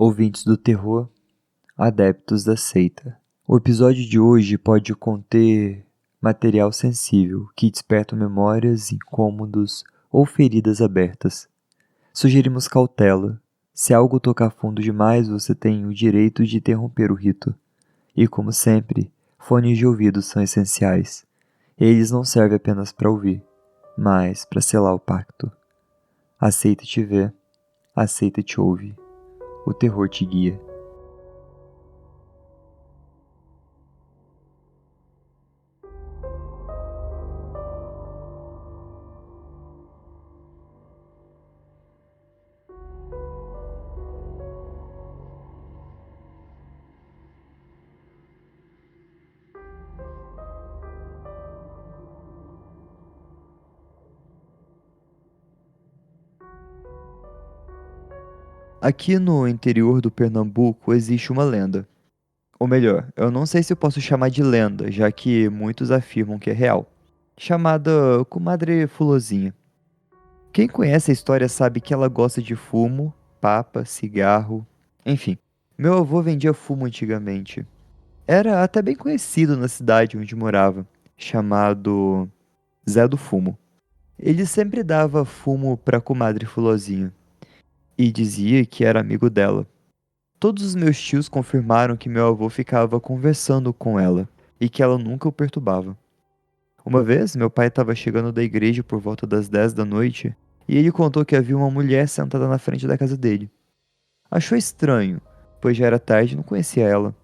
ouvintes do terror, adeptos da seita. O episódio de hoje pode conter material sensível que desperta memórias, incômodos ou feridas abertas. Sugerimos cautela. Se algo tocar fundo demais, você tem o direito de interromper o rito. E como sempre, fones de ouvido são essenciais. Eles não servem apenas para ouvir, mas para selar o pacto. Aceita te ver, aceita te ouvir. O terror te guia. Aqui no interior do Pernambuco existe uma lenda. Ou melhor, eu não sei se eu posso chamar de lenda, já que muitos afirmam que é real. Chamada Comadre Fulozinha. Quem conhece a história sabe que ela gosta de fumo, papa, cigarro, enfim. Meu avô vendia fumo antigamente. Era até bem conhecido na cidade onde morava, chamado Zé do Fumo. Ele sempre dava fumo pra Comadre Fulozinha e dizia que era amigo dela. Todos os meus tios confirmaram que meu avô ficava conversando com ela e que ela nunca o perturbava. Uma vez, meu pai estava chegando da igreja por volta das 10 da noite e ele contou que havia uma mulher sentada na frente da casa dele. Achou estranho, pois já era tarde e não conhecia ela.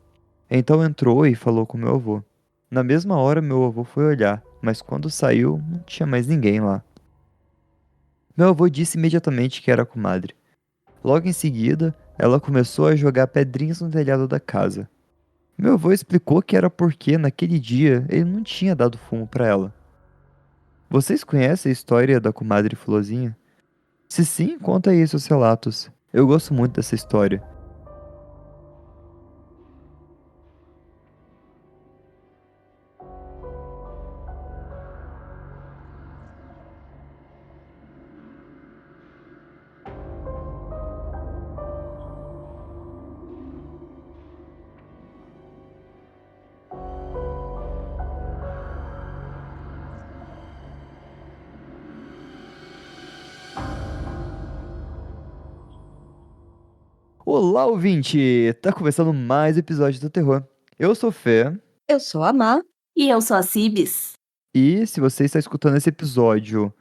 Então entrou e falou com meu avô. Na mesma hora, meu avô foi olhar, mas quando saiu, não tinha mais ninguém lá. Meu avô disse imediatamente que era a comadre. Logo em seguida, ela começou a jogar pedrinhas no telhado da casa. Meu avô explicou que era porque, naquele dia, ele não tinha dado fumo para ela. Vocês conhecem a história da comadre Fulozinha? Se sim, conta aí seus relatos. Eu gosto muito dessa história. Olá, ouvinte! Tá começando mais episódio do terror. Eu sou o Fê, Eu sou a Má. E eu sou a Cibis. e se você está escutando esse episódio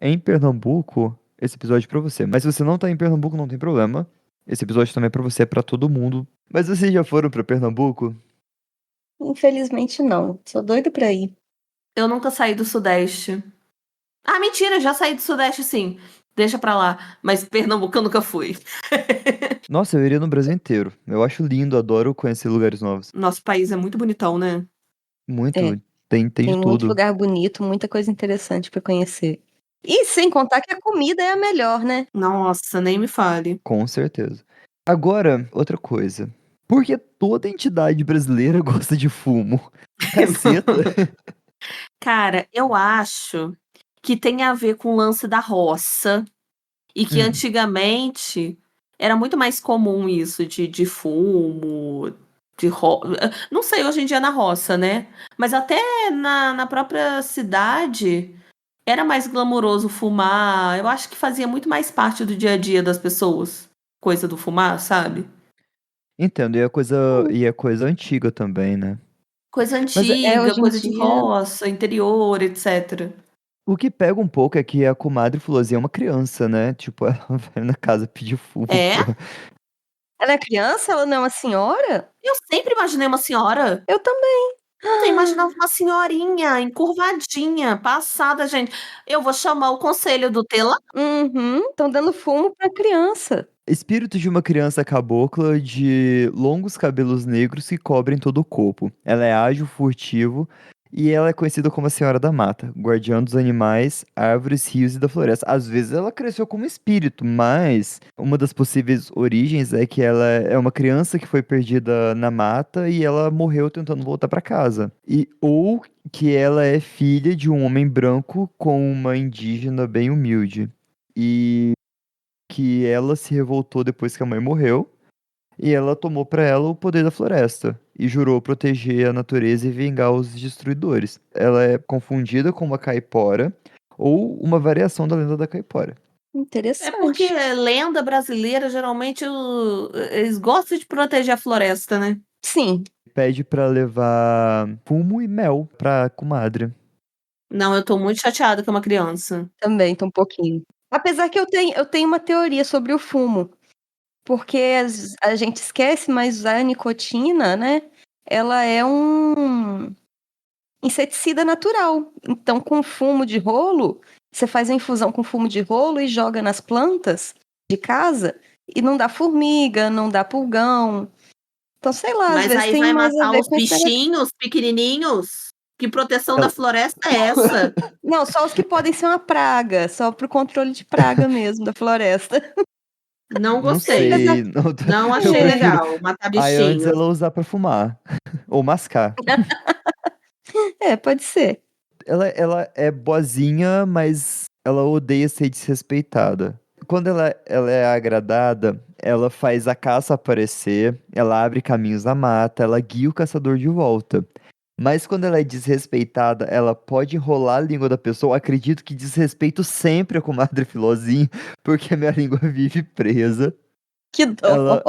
em Pernambuco, esse episódio é pra você. Mas se você não tá em Pernambuco, não tem problema. Esse episódio também é pra você, é pra todo mundo. Mas vocês já foram pra Pernambuco? Infelizmente não. Sou doida pra ir. Eu nunca saí do Sudeste. Ah, mentira, já saí do Sudeste, sim. Deixa pra lá. Mas Pernambuco eu nunca fui. Nossa, eu iria no Brasil inteiro. Eu acho lindo, adoro conhecer lugares novos. Nosso país é muito bonitão, né? É, Muito, tem de tem muito tudo, lugar bonito, muita coisa interessante pra conhecer. E sem contar que a comida é a melhor, né? Nossa, nem me fale. com certeza. Agora, outra coisa. Por que toda entidade brasileira gosta de fumo? Caceta. Cara, eu acho que tem a ver com o lance da roça. E que Hum, antigamente era muito mais comum isso de fumo, não sei hoje em dia na roça, né? Mas até na própria cidade era mais glamouroso fumar. Eu acho que fazia muito mais parte do dia a dia das pessoas. Coisa do fumar, sabe? entendo, e é coisa antiga também, né? Coisa Mas antiga, Hoje em coisa de dia. roça, interior, etc. o que pega um pouco é que a comadre Fulozinha é uma criança, né? Tipo, ela vai na casa pedir fumo, É? pô. Ela é criança? Ela não é uma senhora? Eu sempre imaginei uma senhora. Eu também. Eu imaginava uma senhorinha, encurvadinha, passada, gente. Eu vou chamar o conselho do telar. Uhum. Estão dando fumo pra criança. Espírito de uma criança cabocla de longos cabelos negros que cobrem todo o corpo. Ela é ágil, furtivo e ela é conhecida como a Senhora da Mata, guardiã dos animais, árvores, rios e da floresta. Às vezes ela cresceu como espírito, mas uma das possíveis origens é que ela é uma criança que foi perdida na mata e ela morreu tentando voltar para casa. Ou que ela é filha de um homem branco com uma indígena bem humilde. E que ela se revoltou depois que a mãe morreu E ela tomou pra ela o poder da floresta e jurou proteger a natureza e vingar os destruidores. Ela é confundida com uma caipora ou uma variação da lenda da caipora. É porque Interessante. lenda brasileira, geralmente, eles gostam de proteger a floresta, né? Sim, Pede pra levar fumo e mel pra comadre. Não, eu tô muito chateada com uma criança. também tô um pouquinho. Apesar que eu tenho uma teoria sobre o fumo, porque a gente esquece, mas a nicotina, né, ela é um inseticida natural. Então, com fumo de rolo, você faz a infusão com fumo de rolo e joga nas plantas de casa e não dá formiga, não dá pulgão. Então, sei lá, às Mas vezes aí tem vai mais a matar ver os com esse negócio. bichinhos pequenininhos? Que proteção da Ela- floresta é essa? Não, só os que podem ser uma praga, só pro controle de praga mesmo da floresta. Não Não gostei. Apesar sei, não, Não eu achei prefiro. legal matar Aí antes bichinhos. ela usar pra fumar ou mascar. pode ser. Ela é boazinha, mas ela odeia ser desrespeitada. Quando ela é agradada, ela faz a caça aparecer, ela abre caminhos na mata, ela guia o caçador de volta. Mas quando ela é desrespeitada, ela pode enrolar a língua da pessoa. Acredito que desrespeito sempre a comadre Filozinho, porque a minha língua vive presa. Que dó.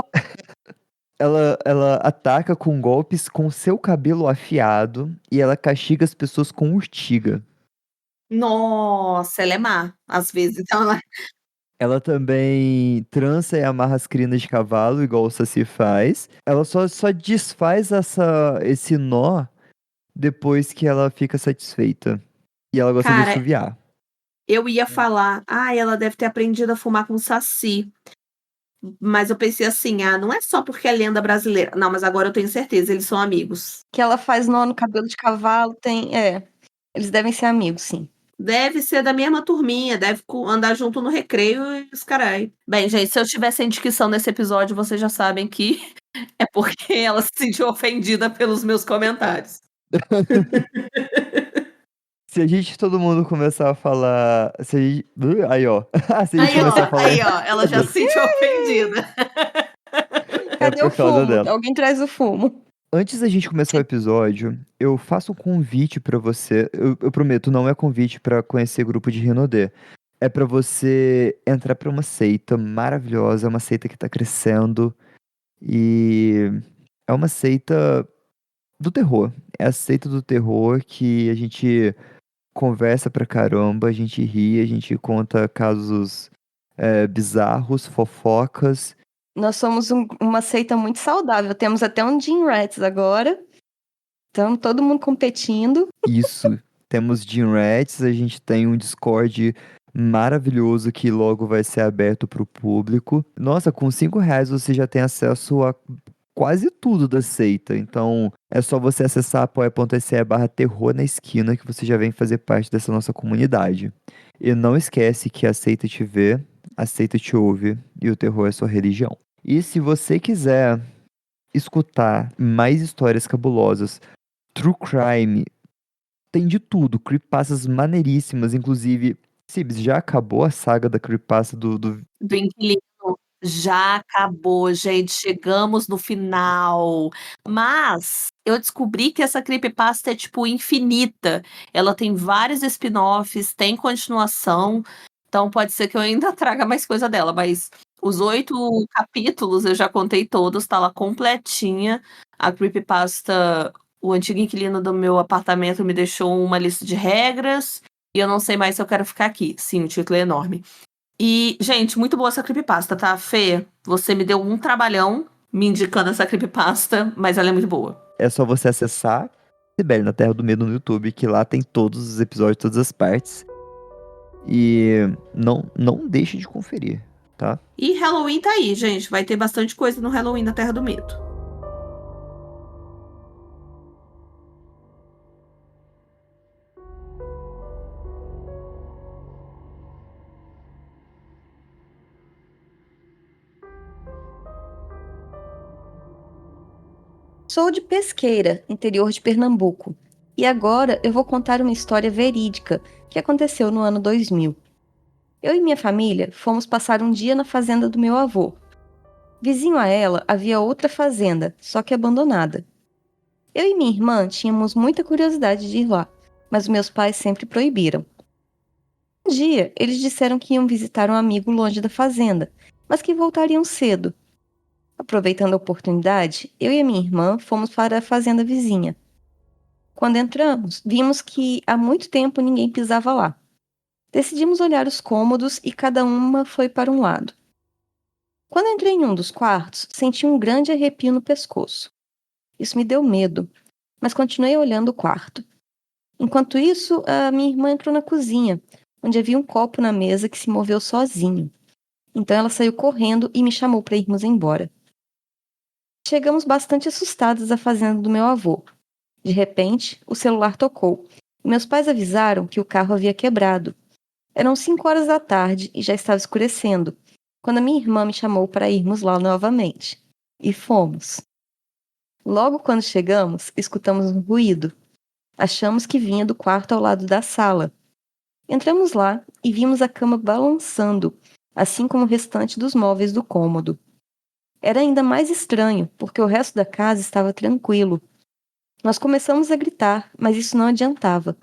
Ela, ela ataca com golpes com seu cabelo afiado e ela castiga as pessoas com urtiga. Nossa, ela é má, às vezes. Então ela Ela também trança e amarra as crinas de cavalo, igual o Saci faz. Ela só desfaz esse nó depois que ela fica satisfeita. E ela gosta de cara, assoviar. eu ia falar: ela deve ter aprendido a fumar com saci". Mas eu pensei assim: não é só porque é lenda brasileira". Não, mas agora eu tenho certeza, eles são amigos. Que ela faz nó no cabelo de cavalo, tem. Eles devem ser amigos, sim. Deve ser da mesma turminha, deve andar junto no recreio e os carai. Bem, gente, se eu tivesse a indicação nesse episódio, vocês já sabem que é porque ela se sentiu ofendida pelos meus comentários. Se a gente todo mundo começar a falar. Se a gente... Aí, ó. Se a gente começar a falar Aí, ó, ela já se sentiu ofendida. é Cadê o por causa fumo? dela. Alguém traz o fumo. Antes da gente começar o episódio, eu faço um convite pra você. Eu prometo, não é convite pra conhecer grupo de Rinodê. É pra você entrar pra uma seita maravilhosa, uma seita que tá crescendo e é uma seita do terror. É a seita do terror que a gente conversa pra caramba, a gente ri, a gente conta casos bizarros, fofocas. Nós somos uma seita muito saudável. Temos até um Gym Rats agora. Estamos todo mundo competindo. Isso. Temos Gym Rats, a gente tem um Discord maravilhoso que logo vai ser aberto para o público. Nossa, com R$ 5 você já tem acesso a quase tudo da seita. Então é só você acessar apoia.se/terror na esquina que você já vem fazer parte dessa nossa comunidade. E não esquece que a seita te vê, a seita te ouve e o terror é sua religião. E se você quiser escutar mais histórias cabulosas, True Crime, tem de tudo, creepypastas maneiríssimas, inclusive, Sibs, já acabou a saga da creepypasta Do inquilino. Já acabou, gente, chegamos no final. Mas eu descobri que essa creepypasta é, tipo, infinita. Ela tem vários spin-offs, tem continuação, então pode ser que eu ainda traga mais coisa dela, mas os 8 capítulos eu já contei todos, tá lá completinha. A creepypasta, o antigo inquilino do meu apartamento me deixou uma lista de regras, e eu não sei mais se eu quero ficar aqui. Sim, o título é enorme. E, gente, muito boa essa creepypasta, tá? Fê, você me deu um trabalhão me indicando essa creepypasta, mas ela é muito boa. É só você acessar Sibeli na Terra do Medo no YouTube, que lá tem todos os episódios, todas as partes. E não deixe de conferir, tá? E Halloween tá aí, gente. Vai ter bastante coisa no Halloween na Terra do Medo. Sou de Pesqueira, interior de Pernambuco. E agora eu vou contar uma história verídica que aconteceu no ano 2000. Eu e minha família fomos passar um dia na fazenda do meu avô. Vizinho a ela havia outra fazenda, só que abandonada. Eu e minha irmã tínhamos muita curiosidade de ir lá, mas meus pais sempre proibiram. Um dia, eles disseram que iam visitar um amigo longe da fazenda, mas que voltariam cedo. Aproveitando a oportunidade, eu e a minha irmã fomos para a fazenda vizinha. Quando entramos, vimos que há muito tempo ninguém pisava lá. Decidimos olhar os cômodos e cada uma foi para um lado. Quando entrei em um dos quartos, senti um grande arrepio no pescoço. Isso me deu medo, mas continuei olhando o quarto. Enquanto isso, a minha irmã entrou na cozinha, onde havia um copo na mesa que se moveu sozinho. Então ela saiu correndo e me chamou para irmos embora. Chegamos bastante assustados à fazenda do meu avô. De repente, o celular tocou. E meus pais avisaram que o carro havia quebrado. Eram 5 horas da tarde e já estava escurecendo, quando a minha irmã me chamou para irmos lá novamente. E fomos. Logo quando chegamos, escutamos um ruído. Achamos que vinha do quarto ao lado da sala. Entramos lá e vimos a cama balançando, assim como o restante dos móveis do cômodo. Era ainda mais estranho, porque o resto da casa estava tranquilo. Nós começamos a gritar, mas isso não adiantava.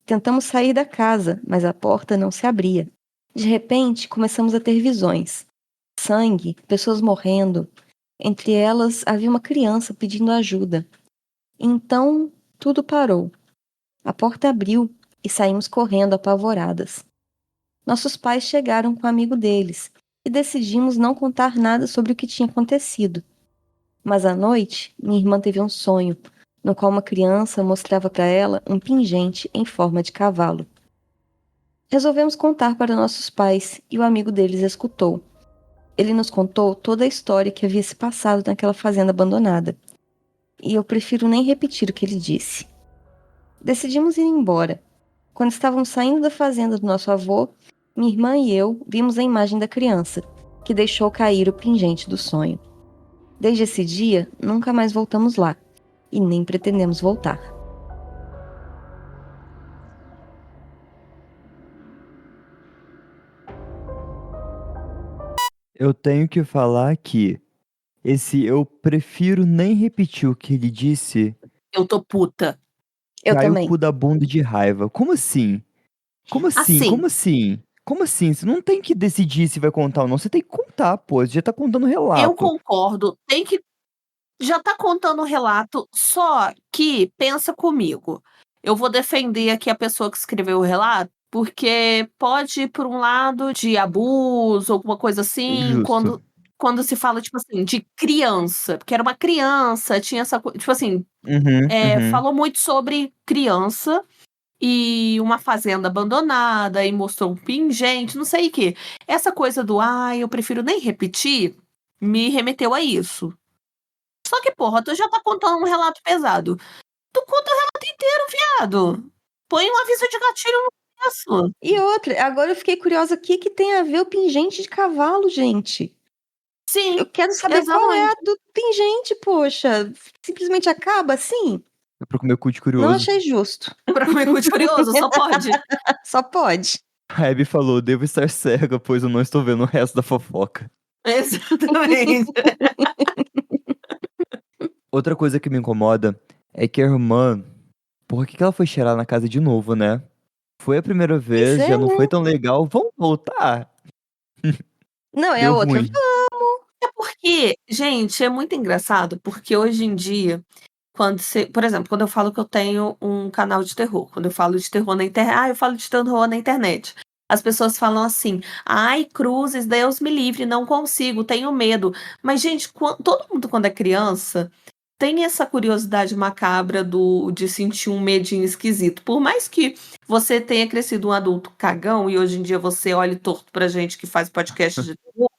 Tentamos sair da casa, mas a porta não se abria. De repente, começamos a ter visões. Sangue, pessoas morrendo. Entre elas, havia uma criança pedindo ajuda. Então, tudo parou. A porta abriu e saímos correndo apavoradas. Nossos pais chegaram com um amigo deles e decidimos não contar nada sobre o que tinha acontecido. Mas à noite, minha irmã teve um sonho, no qual uma criança mostrava para ela um pingente em forma de cavalo. Resolvemos contar para nossos pais e o amigo deles escutou. Ele nos contou toda a história que havia se passado naquela fazenda abandonada. E eu prefiro nem repetir o que ele disse. Decidimos ir embora. Quando estávamos saindo da fazenda do nosso avô, minha irmã e eu vimos a imagem da criança, que deixou cair o pingente do sonho. Desde esse dia, nunca mais voltamos lá, e nem pretendemos voltar. Eu tenho que falar que eu prefiro nem repetir o que ele disse, Eu tô puta. Eu cai o também. cu da bunda de raiva. Como assim? Como assim? Assim, Como assim? Como assim? Você não tem que decidir se vai contar ou não, você tem que contar, pô, você já tá contando o eu relato. concordo, tem que já tá contando o relato, só que pensa comigo. Eu vou defender aqui a pessoa que escreveu o relato, porque pode ir por um lado de abuso, alguma coisa assim, Justo. quando se fala, tipo assim, de criança, porque era uma criança, tinha essa coisa, tipo assim, Uhum, uhum. falou muito sobre criança e uma fazenda abandonada, e mostrou um pingente, não sei o quê. Essa coisa do: "Ai, eu prefiro nem repetir", me remeteu a isso. Só que, porra, tu já tá contando um relato pesado. Tu conta o relato inteiro, viado. Põe um aviso de gatilho no começo. E outra, agora eu fiquei curiosa, o que que tem a ver o pingente de cavalo, gente? Eu Sim, quero saber qual é a exatamente. do pingente, poxa. Simplesmente acaba assim? É pra comer cu de Não curioso. achei justo. Pra comer cu de curioso, só pode. Só pode. A Abby falou, devo estar cega, pois eu não estou vendo o resto da fofoca. Exatamente. Outra coisa que me incomoda é que a irmã, por que que ela foi cheirar na casa de novo, né? Foi a primeira Pois vez, é, já não foi né? tão legal, vamos voltar. Não, é a Deu outra. ruim. É porque, gente, é muito engraçado, porque hoje em dia, quando você por exemplo, quando eu falo que eu tenho um canal de terror, quando eu falo de terror na internet, eu falo de terror na internet. As pessoas falam assim: "Ai, cruzes, Deus me livre, não consigo, tenho medo". Mas, gente, todo mundo quando é criança tem essa curiosidade macabra de sentir um medinho esquisito. Por mais que você tenha crescido um adulto cagão e hoje em dia você olhe torto pra gente que faz podcast de terror,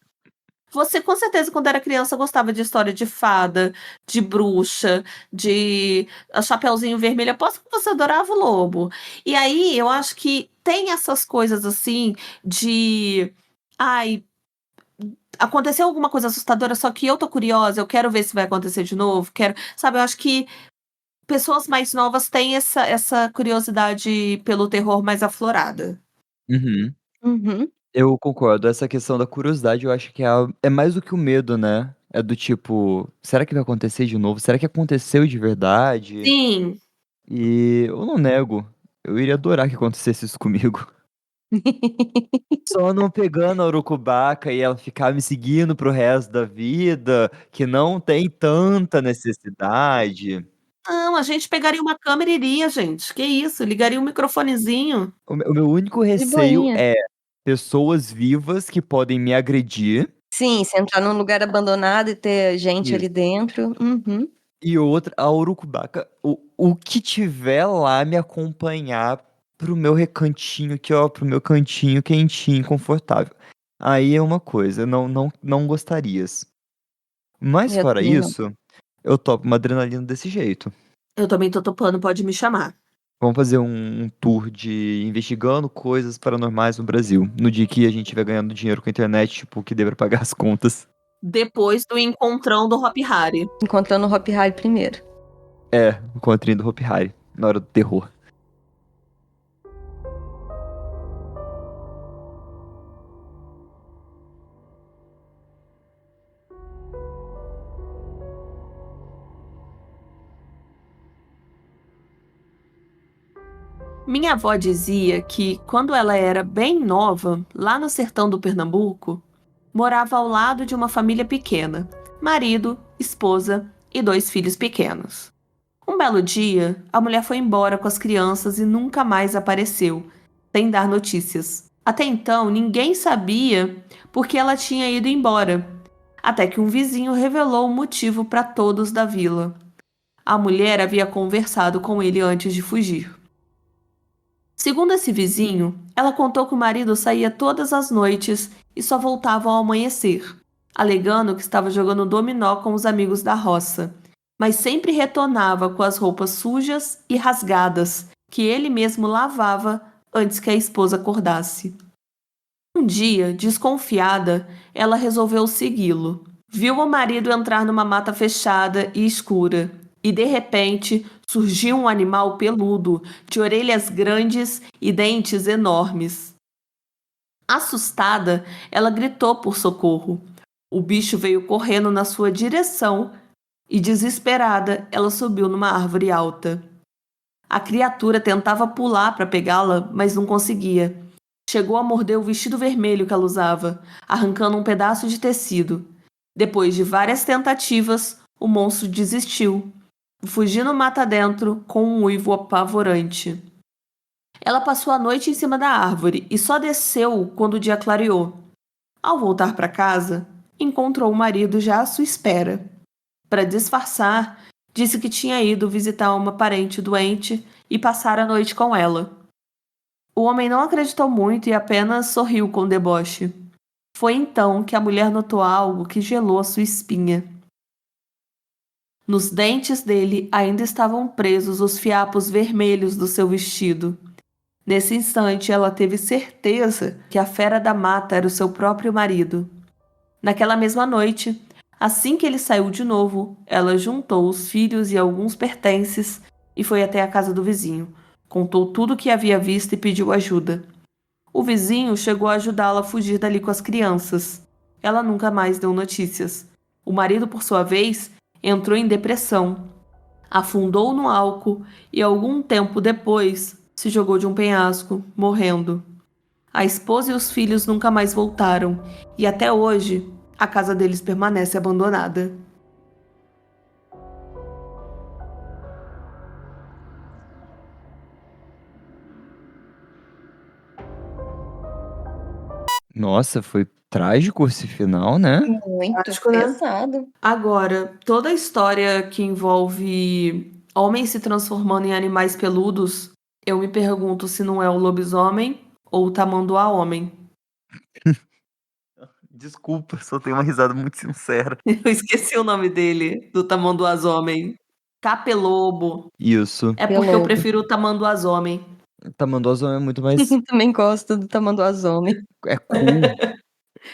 você com certeza quando era criança gostava de história de fada, de bruxa, de Chapeuzinho Vermelho, aposto que você adorava o lobo. E aí eu acho que tem essas coisas assim de: "Ai, aconteceu alguma coisa assustadora, só que eu tô curiosa, eu quero ver se vai acontecer de novo, quero", sabe, eu acho que pessoas mais novas têm essa curiosidade pelo terror mais aflorada. Uhum. Uhum. Eu concordo. Essa questão da curiosidade, eu acho que é mais do que o medo, né? É do tipo, será que vai acontecer de novo? Será que aconteceu de verdade? Sim. E eu não nego. Eu iria adorar que acontecesse isso comigo. Só não pegando a urucubaca e ela ficar me seguindo pro resto da vida, que não tem tanta necessidade. Não, a gente pegaria uma câmera e iria, gente. Que isso? Ligaria um microfonezinho. O meu único De receio boinha. é pessoas vivas que podem me agredir. Sim, se entrar num lugar abandonado e ter gente Isso. ali dentro. Uhum. E outra, a urucubaca, o que tiver lá me acompanhar pro meu recantinho aqui, ó, pro meu cantinho quentinho, confortável. Aí é uma coisa, não gostarias. Mas Eu fora também não. isso, eu topo uma adrenalina desse jeito. Eu também tô topando, pode me chamar. Vamos fazer um tour de investigando coisas paranormais no Brasil. No dia que a gente estiver ganhando dinheiro com a internet, tipo, que dê pra pagar as contas. Depois do encontrão do Hop Hari. Encontrando o Hop Hari primeiro. É, o encontrinho do Hopi Hari, na hora do terror. Minha avó dizia que, quando ela era bem nova, lá no sertão do Pernambuco, morava ao lado de uma família pequena: marido, esposa e 2 filhos pequenos. Um belo dia, a mulher foi embora com as crianças e nunca mais apareceu, sem dar notícias. Até então, ninguém sabia por que ela tinha ido embora, até que um vizinho revelou o motivo para todos da vila. A mulher havia conversado com ele antes de fugir. Segundo esse vizinho, ela contou que o marido saía todas as noites e só voltava ao amanhecer, alegando que estava jogando dominó com os amigos da roça, mas sempre retornava com as roupas sujas e rasgadas que ele mesmo lavava antes que a esposa acordasse. Um dia, desconfiada, ela resolveu segui-lo. Viu o marido entrar numa mata fechada e escura, e de repente surgiu um animal peludo, de orelhas grandes e dentes enormes. Assustada, ela gritou por socorro. O bicho veio correndo na sua direção e, desesperada, ela subiu numa árvore alta. A criatura tentava pular para pegá-la, mas não conseguia. Chegou a morder o vestido vermelho que ela usava, arrancando um pedaço de tecido. Depois de várias tentativas, o monstro desistiu, fugindo mata dentro com um uivo apavorante. Ela passou a noite em cima da árvore e só desceu quando o dia clareou. Ao voltar para casa, encontrou o marido já à sua espera. Para disfarçar, disse que tinha ido visitar uma parente doente e passar a noite com ela. O homem não acreditou muito e apenas sorriu com deboche. Foi então que a mulher notou algo que gelou a sua espinha. Nos dentes dele ainda estavam presos os fiapos vermelhos do seu vestido. Nesse instante, ela teve certeza que a fera da mata era o seu próprio marido. Naquela mesma noite, assim que ele saiu de novo, ela juntou os filhos e alguns pertences e foi até a casa do vizinho. Contou tudo o que havia visto e pediu ajuda. O vizinho chegou a ajudá-la a fugir dali com as crianças. Ela nunca mais deu notícias. O marido, por sua vez, entrou em depressão, afundou no álcool e, algum tempo depois, se jogou de um penhasco, morrendo. A esposa e os filhos nunca mais voltaram, e até hoje a casa deles permanece abandonada. Nossa, foi trágico esse final, né? Muito Prático, né? pesado. Agora, toda a história que envolve homens se transformando em animais peludos, eu me pergunto se não é o lobisomem ou o tamanduá-homem. Desculpa, só tenho uma risada muito sincera. Eu esqueci o nome dele, do tamanduá-homem. Capelobo. Isso. É porque eu prefiro o tamanduá-homem. Tamanduá é muito mais. Também gosto do tamanduá-homem. É cool.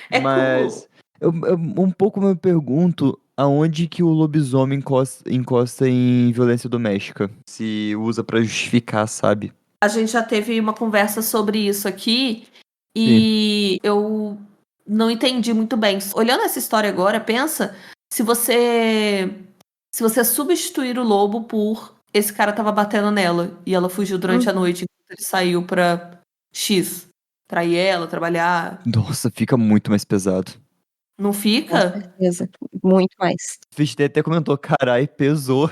É Mas cool. eu um pouco me pergunto aonde que o lobisomem encosta em violência doméstica. Se usa pra justificar, sabe? A gente já teve uma conversa sobre isso aqui Sim. E eu não entendi muito bem. Olhando essa história agora, pensa se você substituir o lobo por esse cara tava batendo nela e ela fugiu durante a Uhum. noite enquanto ele saiu pra X, trair ela, trabalhar. Nossa, fica muito mais pesado. Não Com fica? certeza. Muito mais. Fitch até comentou, carai, pesou.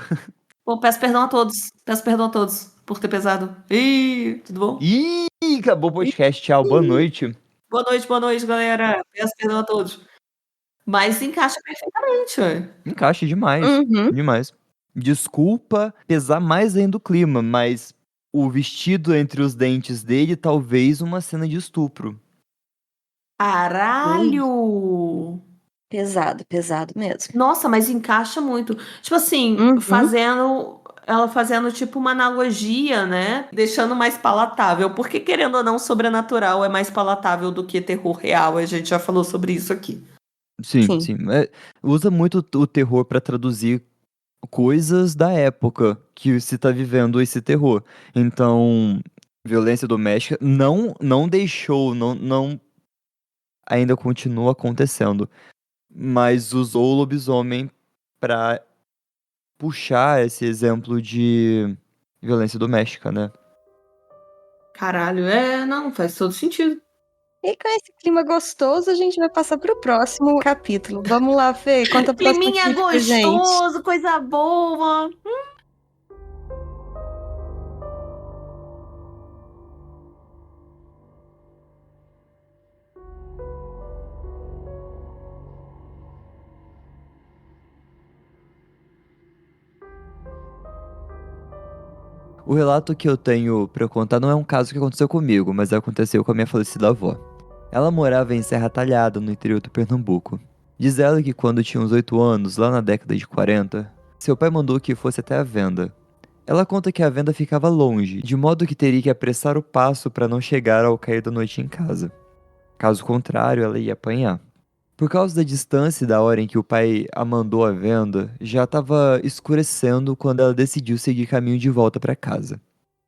Pô, peço perdão a todos. Peço perdão a todos por ter pesado. Ih, tudo bom? Ih, acabou o podcast, tchau, boa noite. Boa noite, galera. Peço perdão a todos. Mas encaixa perfeitamente, ué. Encaixa demais, Uhum. demais. Desculpa pesar mais ainda o clima, mas o vestido entre os dentes dele, talvez uma cena de estupro. Caralho! Pesado, pesado mesmo. Nossa, mas encaixa muito. Tipo assim, Uhum. ela fazendo tipo uma analogia, né? Deixando mais palatável. Porque querendo ou não, sobrenatural é mais palatável do que terror real. A gente já falou sobre isso aqui. Sim, Sim. sim. Usa muito o terror pra traduzir coisas da época que se tá vivendo esse terror. Então, violência doméstica não deixou, não ainda continua acontecendo, mas usou o lobisomem pra puxar esse exemplo de violência doméstica, né? Caralho, não, faz todo sentido. E com esse clima gostoso, a gente vai passar para o próximo capítulo. Vamos lá, Fê, conta a próxima Climinha crítica pra gente. gostoso, coisa boa. O relato que eu tenho pra contar não é um caso que aconteceu comigo, mas aconteceu com a minha falecida avó. Ela morava em Serra Talhada, no interior do Pernambuco. Diz ela que quando tinha uns 8 anos, lá na década de 40, seu pai mandou que fosse até a venda. Ela conta que a venda ficava longe, de modo que teria que apressar o passo para não chegar ao cair da noite em casa. Caso contrário, ela ia apanhar. Por causa da distância e da hora em que o pai a mandou à venda, já estava escurecendo quando ela decidiu seguir caminho de volta para casa.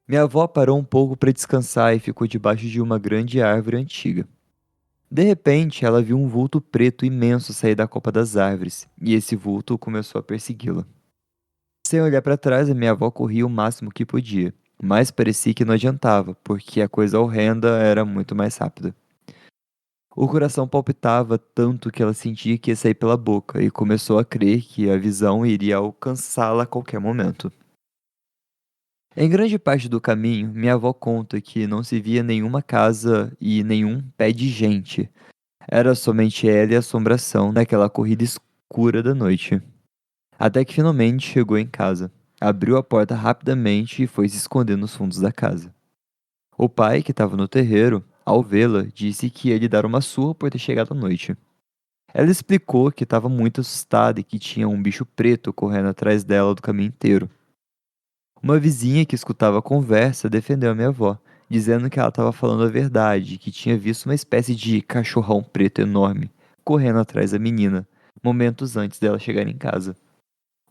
Minha avó parou um pouco para descansar e ficou debaixo de uma grande árvore antiga. De repente, ela viu um vulto preto imenso sair da copa das árvores, e esse vulto começou a persegui-la. Sem olhar para trás, a minha avó corria o máximo que podia, mas parecia que não adiantava, porque a coisa horrenda era muito mais rápida. O coração palpitava tanto que ela sentia que ia sair pela boca e começou a crer que a visão iria alcançá-la a qualquer momento. Em grande parte do caminho, minha avó conta que não se via nenhuma casa e nenhum pé de gente. Era somente ela e a assombração naquela corrida escura da noite. Até que finalmente chegou em casa. Abriu a porta rapidamente e foi se esconder nos fundos da casa. O pai, que estava no terreiro, ao vê-la, disse que ia lhe dar uma surra por ter chegado à noite. Ela explicou que estava muito assustada e que tinha um bicho preto correndo atrás dela do caminho inteiro. Uma vizinha que escutava a conversa defendeu a minha avó, dizendo que ela estava falando a verdade, que tinha visto uma espécie de cachorrão preto enorme correndo atrás da menina, momentos antes dela chegar em casa.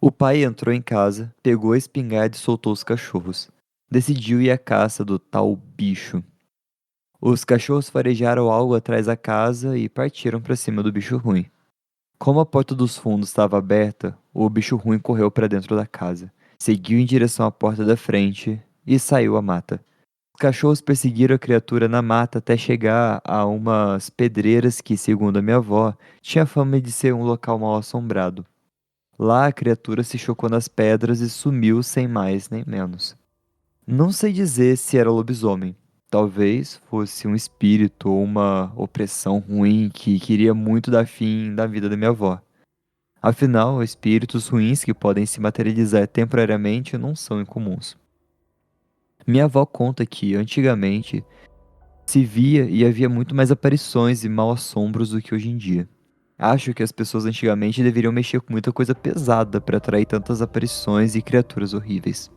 O pai entrou em casa, pegou a espingarda e soltou os cachorros. Decidiu ir à caça do tal bicho. Os cachorros farejaram algo atrás da casa e partiram para cima do bicho ruim. Como a porta dos fundos estava aberta, o bicho ruim correu para dentro da casa, seguiu em direção à porta da frente e saiu à mata. Os cachorros perseguiram a criatura na mata até chegar a umas pedreiras que, segundo a minha avó, tinha fama de ser um local mal assombrado. Lá a criatura se chocou nas pedras e sumiu sem mais nem menos. Não sei dizer se era lobisomem. Talvez fosse um espírito ou uma opressão ruim que queria muito dar fim da vida da minha avó. Afinal, espíritos ruins que podem se materializar temporariamente não são incomuns. Minha avó conta que, antigamente, se via e havia muito mais aparições e mal-assombros do que hoje em dia. Acho que as pessoas antigamente deveriam mexer com muita coisa pesada para atrair tantas aparições e criaturas horríveis.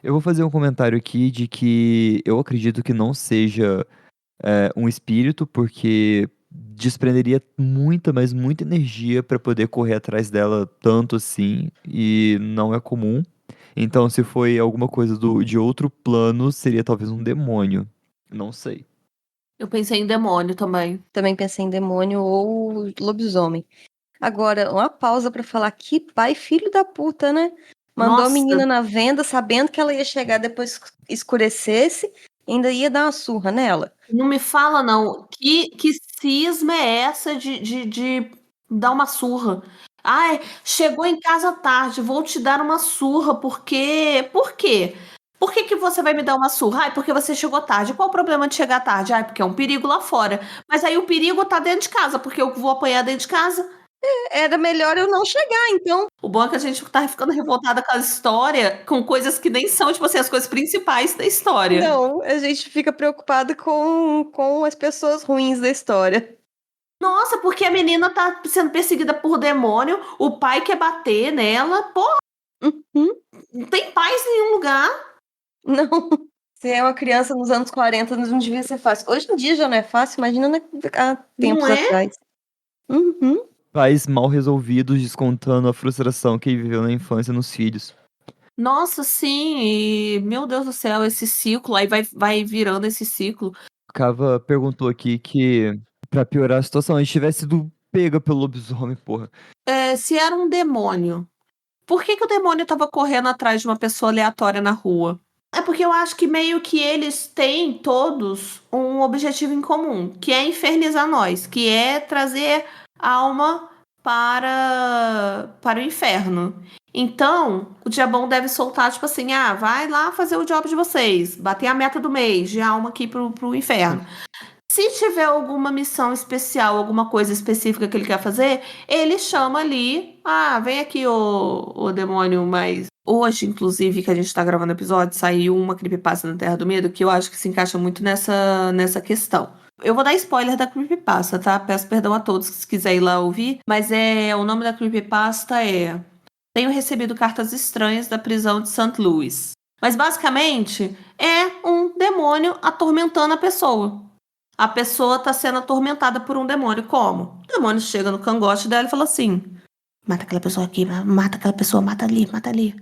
Eu vou fazer um comentário aqui de que eu acredito que não seja um espírito, porque desprenderia muita, mas muita energia pra poder correr atrás dela tanto assim, e não é comum. Então, se foi alguma coisa de outro plano, seria talvez um demônio. Não sei. Eu pensei em demônio também. Também pensei em demônio ou lobisomem. Agora, uma pausa pra falar que pai filho da puta, né? Mandou a Nossa, menina na venda, sabendo que ela ia chegar depois que escurecesse, ainda ia dar uma surra nela. não me fala não. Que cisma é essa de dar uma surra? Ai, chegou em casa tarde, vou te dar uma surra, porque... Por quê? Por que que você vai me dar uma surra? Ai, porque você chegou tarde. Qual o problema de chegar tarde? Ai, porque é um perigo lá fora. Mas aí o perigo tá dentro de casa, porque eu vou apanhar dentro de casa. Era melhor eu não chegar, então. O bom é que a gente tá ficando revoltada com a história, com coisas que nem são, tipo assim, as coisas principais da história. Não, a gente fica preocupado com as pessoas ruins da história. Nossa, porque a menina tá sendo perseguida por demônio, o pai quer bater nela. Pô, Uhum. não tem paz em nenhum lugar. Não. Se é uma criança nos anos 40, não devia ser fácil. Hoje em dia já não é fácil, imagina há tempos Não é? atrás. Uhum. Pais mal resolvidos descontando a frustração que ele viveu na infância nos filhos. Nossa, sim, e meu Deus do céu, esse ciclo, aí vai virando esse ciclo. Cava perguntou aqui que, pra piorar a situação, a gente tivesse sido pega pelo lobisomem, porra. Se era um demônio, por que que o demônio tava correndo atrás de uma pessoa aleatória na rua? É porque eu acho que meio que eles têm todos um objetivo em comum, que é infernizar nós, que é trazer alma para o inferno. Então, o diabão deve soltar, tipo assim, vai lá fazer o job de vocês, bater a meta do mês de alma aqui pro inferno. Se tiver alguma missão especial, alguma coisa específica que ele quer fazer, ele chama ali. Vem aqui o demônio, mas hoje, inclusive, que a gente tá gravando o episódio, saiu uma creepypasta na Terra do Medo que eu acho que se encaixa muito nessa questão. Eu vou dar spoiler da creepypasta, tá? Peço perdão a todos se quiser ir lá ouvir, mas o nome da creepypasta é Tenho recebido cartas estranhas da prisão de St. Louis. Mas basicamente é um demônio atormentando a pessoa. A pessoa tá sendo atormentada por um demônio. Como? O demônio chega no cangote dela e fala assim: mata aquela pessoa aqui, mata aquela pessoa, mata ali, mata ali.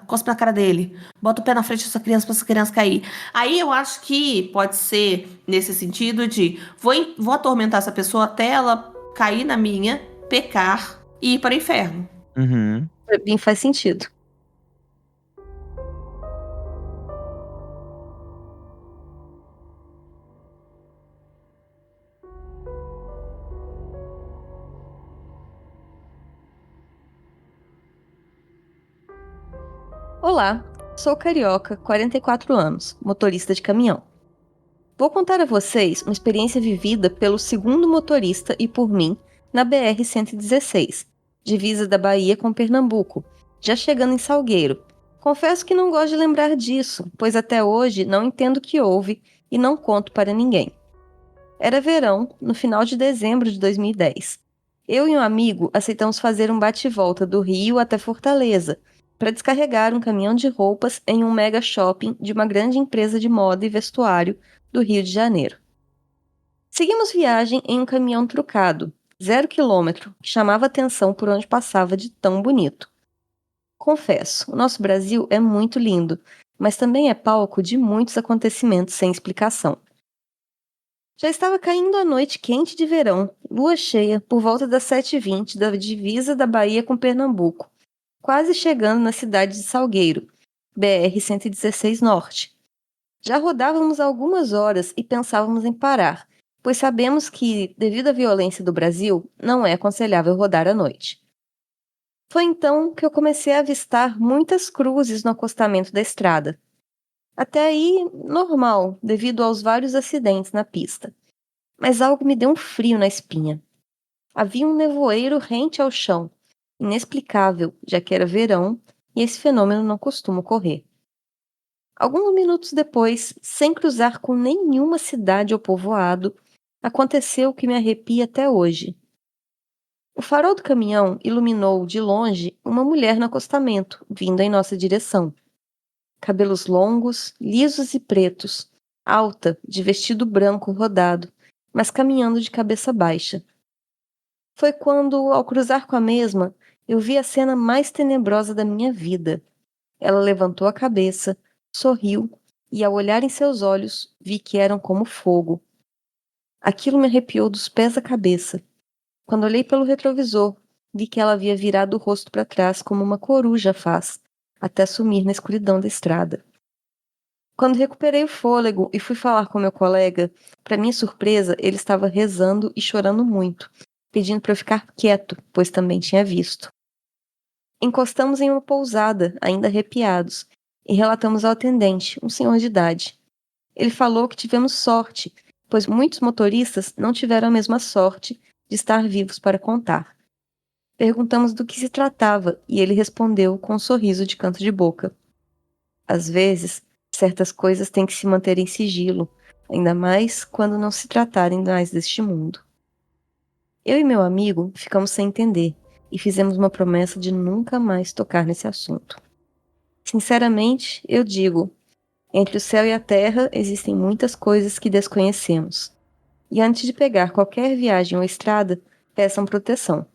Cospe na cara dele. Bota o pé na frente dessa criança pra essa criança cair. Aí eu acho que pode ser nesse sentido de vou atormentar essa pessoa até ela cair na minha, pecar e ir para o inferno. Uhum. Pra mim faz sentido. Olá, sou carioca, 44 anos, motorista de caminhão. Vou contar a vocês uma experiência vivida pelo segundo motorista e por mim na BR-116, divisa da Bahia com Pernambuco, já chegando em Salgueiro. Confesso que não gosto de lembrar disso, pois até hoje não entendo o que houve e não conto para ninguém. Era verão, no final de dezembro de 2010. Eu e um amigo aceitamos fazer um bate-volta do Rio até Fortaleza, para descarregar um caminhão de roupas em um mega shopping de uma grande empresa de moda e vestuário do Rio de Janeiro. Seguimos viagem em um caminhão trucado, 0 quilômetro, que chamava atenção por onde passava de tão bonito. Confesso, o nosso Brasil é muito lindo, mas também é palco de muitos acontecimentos sem explicação. Já estava caindo a noite quente de verão, lua cheia, por volta das 7h20 da divisa da Bahia com Pernambuco, quase chegando na cidade de Salgueiro, BR-116 Norte. Já rodávamos há algumas horas e pensávamos em parar, pois sabemos que, devido à violência do Brasil, não é aconselhável rodar à noite. Foi então que eu comecei a avistar muitas cruzes no acostamento da estrada. Até aí, normal, devido aos vários acidentes na pista. Mas algo me deu um frio na espinha. Havia um nevoeiro rente ao chão, inexplicável, já que era verão e esse fenômeno não costuma ocorrer. Alguns minutos depois, sem cruzar com nenhuma cidade ou povoado, aconteceu o que me arrepia até hoje. O farol do caminhão iluminou, de longe, uma mulher no acostamento, vindo em nossa direção. Cabelos longos, lisos e pretos, alta, de vestido branco rodado, mas caminhando de cabeça baixa. Foi quando, ao cruzar com a mesma, eu vi a cena mais tenebrosa da minha vida. Ela levantou a cabeça, sorriu, e ao olhar em seus olhos, vi que eram como fogo. Aquilo me arrepiou dos pés à cabeça. Quando olhei pelo retrovisor, vi que ela havia virado o rosto para trás como uma coruja faz, até sumir na escuridão da estrada. Quando recuperei o fôlego e fui falar com meu colega, para minha surpresa, ele estava rezando e chorando muito, pedindo para eu ficar quieto, pois também tinha visto. Encostamos em uma pousada, ainda arrepiados, e relatamos ao atendente, um senhor de idade. Ele falou que tivemos sorte, pois muitos motoristas não tiveram a mesma sorte de estar vivos para contar. Perguntamos do que se tratava e ele respondeu com um sorriso de canto de boca. Às vezes, certas coisas têm que se manter em sigilo, ainda mais quando não se tratarem mais deste mundo. Eu e meu amigo ficamos sem entender e fizemos uma promessa de nunca mais tocar nesse assunto. Sinceramente, eu digo, entre o céu e a terra existem muitas coisas que desconhecemos. E antes de pegar qualquer viagem ou estrada, peçam proteção.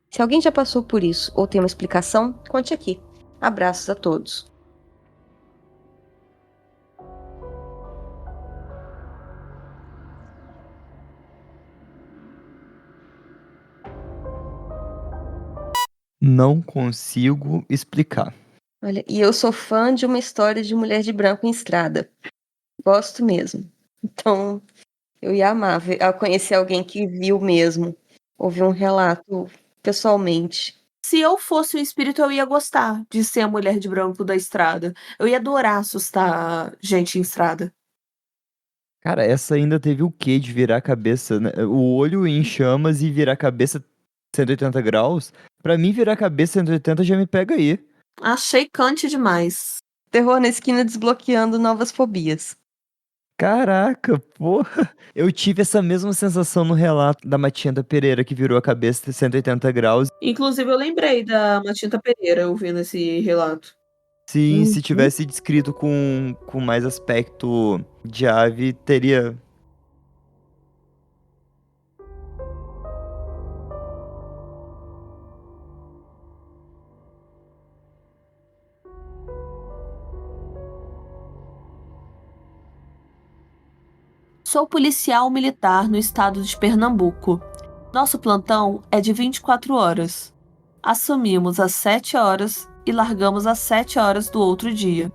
Se alguém já passou por isso ou tem uma explicação, conte aqui. Abraços a todos. Não consigo explicar. Olha, e eu sou fã de uma história de mulher de branco em estrada. Gosto mesmo. Então, eu ia amar conhecer alguém que viu mesmo, ouvir um relato pessoalmente. Se eu fosse um espírito, eu ia gostar de ser a mulher de branco da estrada. Eu ia adorar assustar gente em estrada. Cara, essa ainda teve o quê de virar a cabeça, né? O olho em chamas e virar a cabeça 180 graus? Pra mim, virar a cabeça 180 já me pega aí. Achei cante demais. Terror na esquina desbloqueando novas fobias. Caraca, porra. Eu tive essa mesma sensação no relato da Matinta Pereira, que virou a cabeça 180 graus. Inclusive, eu lembrei da Matinta Pereira ouvindo esse relato. Sim, se Uhum. tivesse descrito com mais aspecto de ave, teria. Sou policial militar no estado de Pernambuco. Nosso plantão é de 24 horas. Assumimos às 7 horas e largamos às 7 horas do outro dia.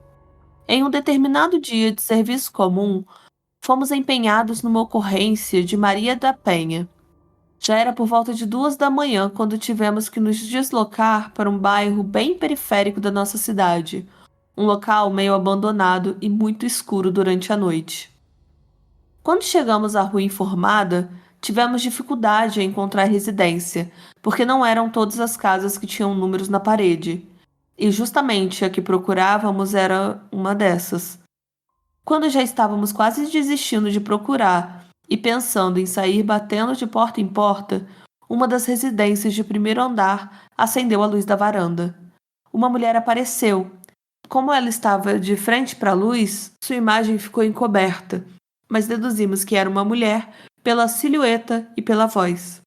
Em um determinado dia de serviço comum, fomos empenhados numa ocorrência de Maria da Penha. Já era por volta de 2 da manhã quando tivemos que nos deslocar para um bairro bem periférico da nossa cidade, um local meio abandonado e muito escuro durante a noite. Quando chegamos à rua informada, tivemos dificuldade em encontrar residência, porque não eram todas as casas que tinham números na parede, e justamente a que procurávamos era uma dessas. Quando já estávamos quase desistindo de procurar e pensando em sair batendo de porta em porta, uma das residências de primeiro andar acendeu a luz da varanda. Uma mulher apareceu. Como ela estava de frente para a luz, sua imagem ficou encoberta, mas deduzimos que era uma mulher pela silhueta e pela voz.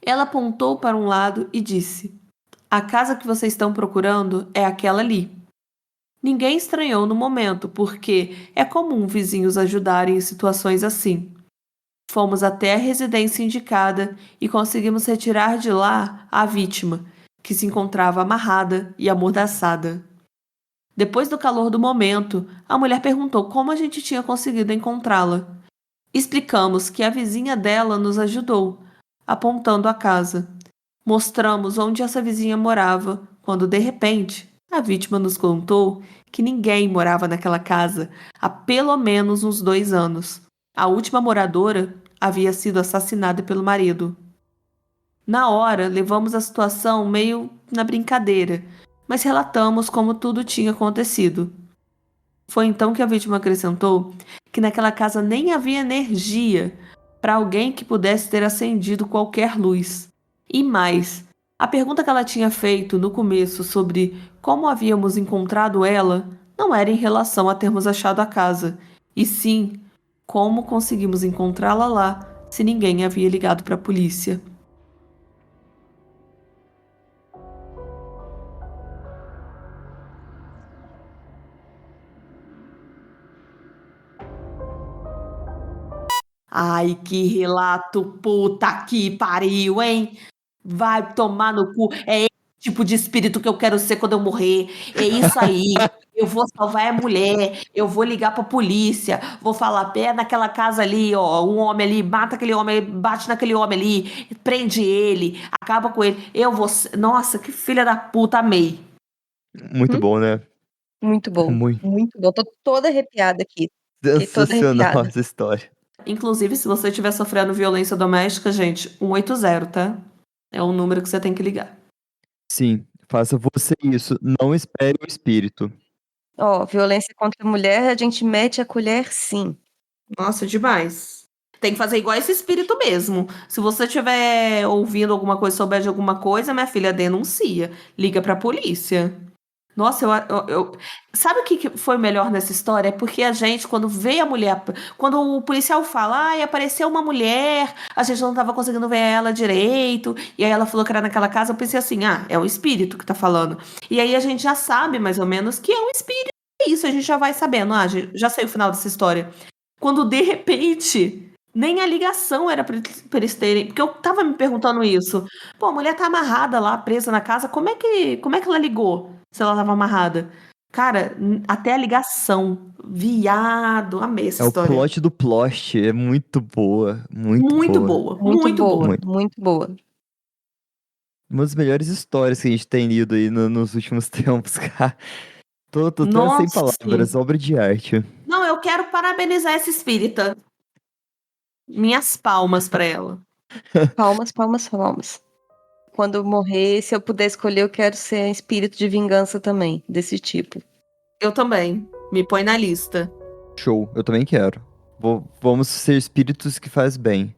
Ela apontou para um lado e disse: "A casa que vocês estão procurando é aquela ali." Ninguém estranhou no momento, porque é comum vizinhos ajudarem em situações assim. Fomos até a residência indicada e conseguimos retirar de lá a vítima, que se encontrava amarrada e amordaçada. Depois do calor do momento, a mulher perguntou como a gente tinha conseguido encontrá-la. Explicamos que a vizinha dela nos ajudou, apontando a casa. Mostramos onde essa vizinha morava, quando de repente a vítima nos contou que ninguém morava naquela casa há pelo menos uns 2 anos. A última moradora havia sido assassinada pelo marido. Na hora, levamos a situação meio na brincadeira, mas relatamos como tudo tinha acontecido. Foi então que a vítima acrescentou que naquela casa nem havia energia para alguém que pudesse ter acendido qualquer luz. E mais, a pergunta que ela tinha feito no começo sobre como havíamos encontrado ela não era em relação a termos achado a casa, e sim Como conseguimos encontrá-la lá se ninguém havia ligado para a polícia? Ai, que relato puta que pariu, hein? Vai tomar no cu. É esse tipo de espírito que eu quero ser quando eu morrer. É isso aí. Eu vou salvar a mulher, eu vou ligar pra polícia, vou falar, pé naquela casa ali, ó, um homem ali, mata aquele homem, bate naquele homem ali, prende ele, acaba com ele. Eu vou. Nossa, que filha da puta, amei. Muito Hum, bom, né? muito bom, Muito muito bom. Tô toda arrepiada aqui. Fiquei toda sensacional arrepiada. essa história. Inclusive, se você estiver sofrendo violência doméstica, gente, 180, tá? É um número que você tem que ligar. Sim, faça você isso. Não espere o espírito. Ó, violência contra a mulher, a gente mete a colher sim. Nossa, demais. Tem que fazer igual esse espírito mesmo. Se você estiver ouvindo alguma coisa, souber de alguma coisa, minha filha, denuncia. Liga pra polícia. Nossa, sabe o que foi melhor nessa história? É porque a gente, quando vê a mulher, quando o policial fala, ai, apareceu uma mulher, a gente não tava conseguindo ver ela direito, e aí ela falou que era naquela casa, eu pensei assim, ah, é um espírito que tá falando. E aí a gente já sabe, mais ou menos, que é um espírito. É isso, a gente já vai sabendo. Ah, já sei o final dessa história. Quando de repente, nem a ligação era pra eles terem. Porque eu tava me perguntando isso. Pô, a mulher tá amarrada lá, presa na casa, como é que ela ligou se ela tava amarrada? Cara, até a ligação. Viado, amei essa É o história. plot do plot. É muito boa. Muito Muito boa. boa, Muito muito boa, boa. Muito. muito boa. Uma das melhores histórias que a gente tem lido aí nos últimos tempos, cara. Tô até sem Nossa, palavras. sim. Obra de arte. Não, eu quero parabenizar essa espírita. Minhas palmas pra ela. Palmas, palmas, palmas. Quando eu morrer, se eu puder escolher, eu quero ser um espírito de vingança também, desse tipo. Eu também. Me põe na lista. Show. Eu também quero. Vamos ser espíritos que faz bem.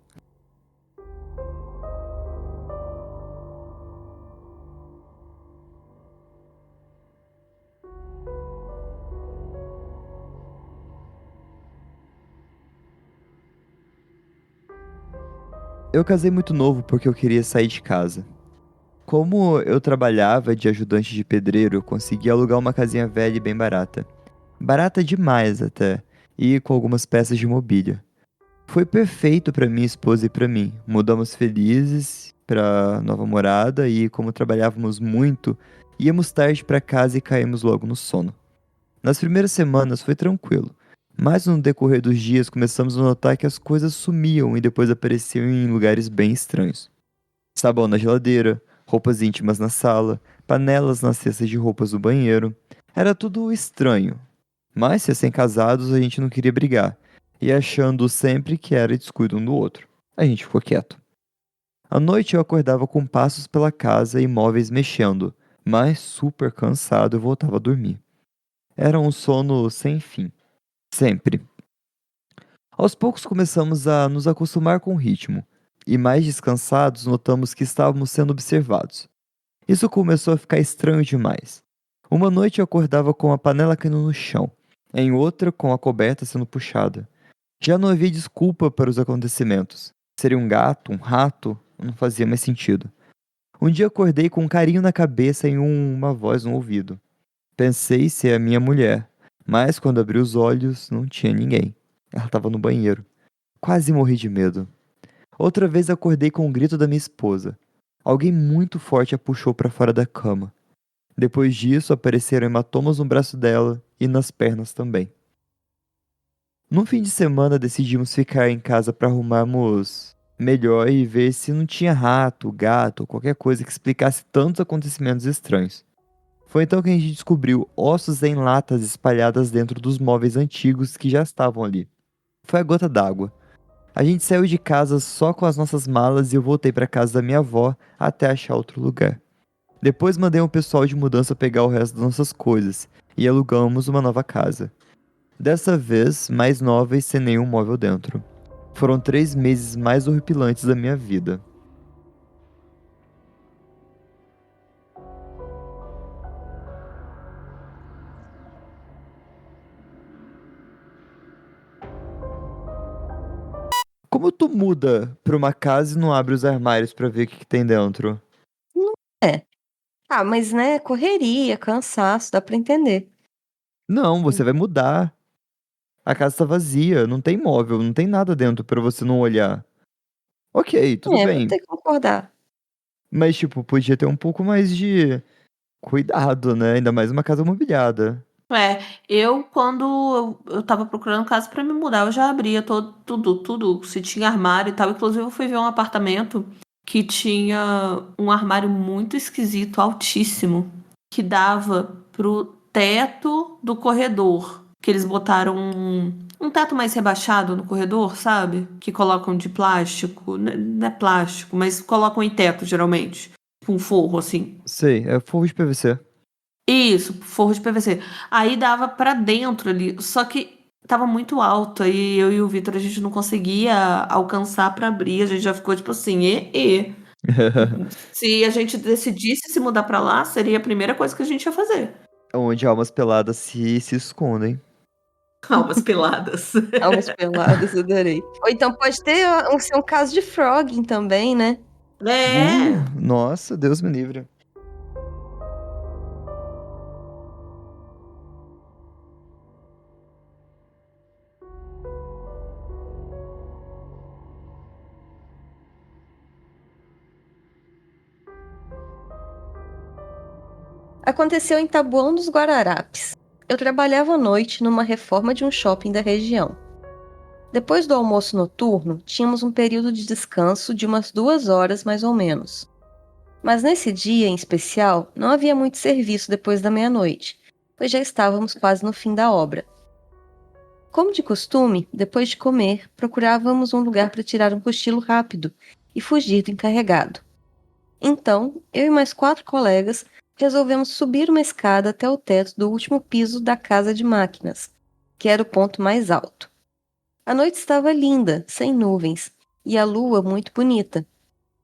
Eu casei muito novo porque eu queria sair de casa. Como eu trabalhava de ajudante de pedreiro, eu consegui alugar uma casinha velha e bem barata. Barata demais até, e com algumas peças de mobília. Foi perfeito para minha esposa e para mim. Mudamos felizes para nova morada e, como trabalhávamos muito, íamos tarde para casa e caímos logo no sono. Nas primeiras semanas foi tranquilo, mas no decorrer dos dias começamos a notar que as coisas sumiam e depois apareciam em lugares bem estranhos. Sabão na geladeira, roupas íntimas na sala, panelas nas cestas de roupas do banheiro. Era tudo estranho. Mas, recém-casados, a gente não queria brigar, e achando sempre que era descuido um do outro. A gente ficou quieto. À noite eu acordava com passos pela casa e móveis mexendo, mas super cansado eu voltava a dormir. Era um sono sem fim. Sempre. Aos poucos começamos a nos acostumar com o ritmo, e mais descansados notamos que estávamos sendo observados. Isso começou a ficar estranho demais. Uma noite eu acordava com a panela caindo no chão, em outra com a coberta sendo puxada. Já não havia desculpa para os acontecimentos. Seria um gato, um rato, não fazia mais sentido. Um dia acordei com um carinho na cabeça e uma voz no ouvido. Pensei ser a minha mulher, mas quando abri os olhos não tinha ninguém. Ela estava no banheiro. Quase morri de medo. Outra vez acordei com o grito da minha esposa. Alguém muito forte a puxou para fora da cama. Depois disso, apareceram hematomas no braço dela e nas pernas também. Num fim de semana, decidimos ficar em casa para arrumarmos melhor e ver se não tinha rato, gato ou qualquer coisa que explicasse tantos acontecimentos estranhos. Foi então que a gente descobriu ossos em latas espalhadas dentro dos móveis antigos que já estavam ali. Foi a gota d'água. A gente saiu de casa só com as nossas malas e eu voltei para casa da minha avó até achar outro lugar. Depois mandei um pessoal de mudança pegar o resto das nossas coisas e alugamos uma nova casa. Dessa vez, mais nova e sem nenhum móvel dentro. Foram 3 meses mais horripilantes da minha vida. Como tu muda pra uma casa e não abre os armários pra ver o que tem dentro? É. Ah, mas né, correria, cansaço, dá pra entender. Não, você vai mudar. A casa tá vazia, não tem móvel, não tem nada dentro pra você não olhar. Ok, tudo Vou bem. ter que concordar. Mas, tipo, podia ter um pouco mais de cuidado, né? Ainda mais uma casa mobiliada. É, quando eu tava procurando casa pra me mudar, eu já abria tudo, se tinha armário e tal. Inclusive, eu fui ver um apartamento que tinha um armário muito esquisito, altíssimo, que dava pro teto do corredor. Que eles botaram um teto mais rebaixado no corredor, sabe? Que colocam de plástico. Não é plástico, mas colocam em teto, geralmente. Com um forro, assim. Sei, é forro de PVC. Isso, forro de PVC. Aí dava pra dentro ali, só que tava muito alto, aí eu e o Vitor a gente não conseguia alcançar pra abrir, a gente já ficou tipo assim, e. Se a gente decidisse se mudar pra lá, seria a primeira coisa que a gente ia fazer. Onde almas peladas se escondem. Almas peladas. Almas peladas, adorei. Ou então pode ter ser um caso de frogging também, né? É. Nossa, Deus me livre. Aconteceu em Taboão dos Guararapes. Eu trabalhava à noite numa reforma de um shopping da região. Depois do almoço noturno, tínhamos um período de descanso de umas 2 horas mais ou menos. Mas nesse dia em especial, não havia muito serviço depois da meia-noite, pois já estávamos quase no fim da obra. Como de costume, depois de comer, procurávamos um lugar para tirar um cochilo rápido e fugir do encarregado. Então, eu e mais 4 colegas resolvemos subir uma escada até o teto do último piso da casa de máquinas, que era o ponto mais alto. A noite estava linda, sem nuvens, e a lua muito bonita.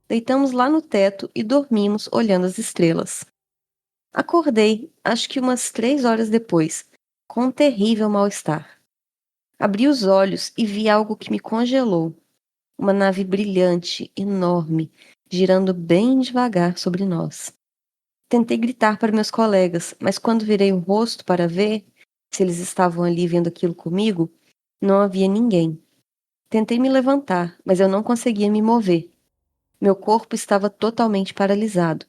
Deitamos lá no teto e dormimos olhando as estrelas. Acordei, acho que umas 3 horas depois, com um terrível mal-estar. Abri os olhos e vi algo que me congelou. Uma nave brilhante, enorme, girando bem devagar sobre nós. Tentei gritar para meus colegas, mas quando virei o rosto para ver se eles estavam ali vendo aquilo comigo, não havia ninguém. Tentei me levantar, mas eu não conseguia me mover. Meu corpo estava totalmente paralisado.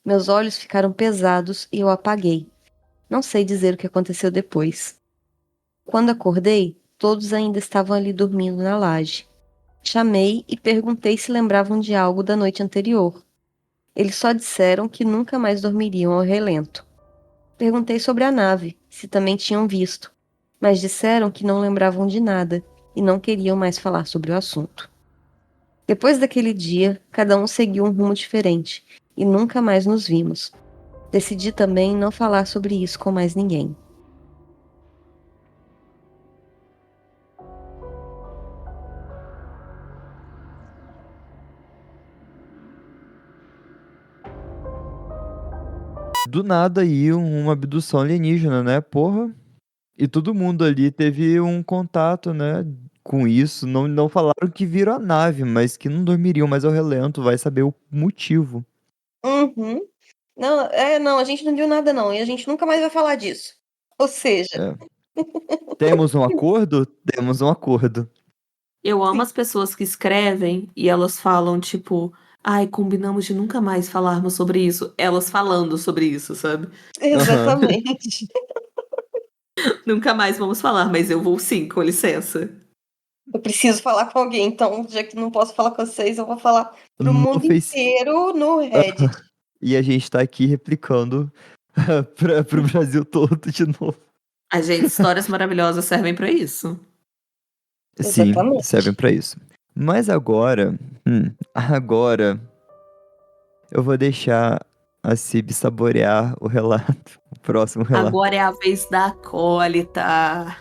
Meus olhos ficaram pesados e eu apaguei. Não sei dizer o que aconteceu depois. Quando acordei, todos ainda estavam ali dormindo na laje. Chamei e perguntei se lembravam de algo da noite anterior. Eles só disseram que nunca mais dormiriam ao relento. Perguntei sobre a nave, se também tinham visto, mas disseram que não lembravam de nada e não queriam mais falar sobre o assunto. Depois daquele dia, cada um seguiu um rumo diferente e nunca mais nos vimos. Decidi também não falar sobre isso com mais ninguém. Do nada aí, uma abdução alienígena, né? Porra. E todo mundo ali teve um contato, né? Com isso. Não falaram que viram a nave, mas que não dormiriam mais ao relento. Vai saber o motivo. Uhum. Não, a gente não viu nada não, e a gente nunca mais vai falar disso. Ou seja, É. Temos um acordo? Temos um acordo. Eu amo sim, as pessoas que escrevem e elas falam, tipo, ai, combinamos de nunca mais falarmos sobre isso. Elas falando sobre isso, sabe? Aham. exatamente. Nunca mais vamos falar, mas eu vou sim, com licença. Eu preciso falar com alguém, então, já que não posso falar com vocês, eu vou falar pro No mundo Face. inteiro no Reddit. E a gente tá aqui replicando pro Brasil todo de novo. A gente, histórias maravilhosas servem pra isso. Sim, Exatamente. servem pra isso. Mas agora eu vou deixar a Cib saborear o relato, o próximo relato. Agora é a vez da acólita.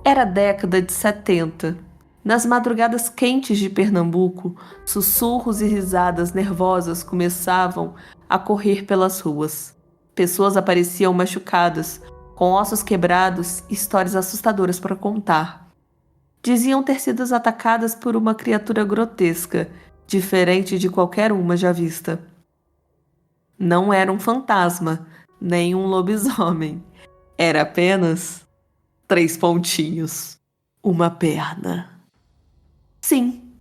Era a década de 70. Nas madrugadas quentes de Pernambuco, sussurros e risadas nervosas começavam a correr pelas ruas. Pessoas apareciam machucadas, com ossos quebrados e histórias assustadoras para contar. Diziam ter sido atacadas por uma criatura grotesca, diferente de qualquer uma já vista. Não era um fantasma, nem um lobisomem. Era apenas 3 pontinhos. Uma perna. Sim,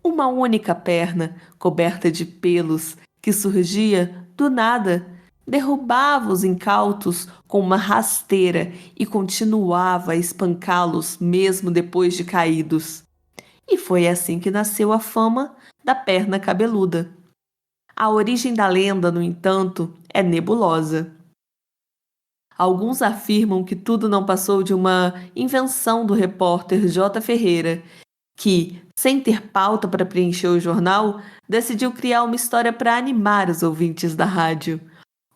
uma única perna coberta de pelos que surgia do nada, derrubava os incautos com uma rasteira e continuava a espancá-los mesmo depois de caídos. E foi assim que nasceu a fama da perna cabeluda. A origem da lenda, no entanto, é nebulosa. Alguns afirmam que tudo não passou de uma invenção do repórter J. Ferreira, que, sem ter pauta para preencher o jornal, decidiu criar uma história para animar os ouvintes da rádio.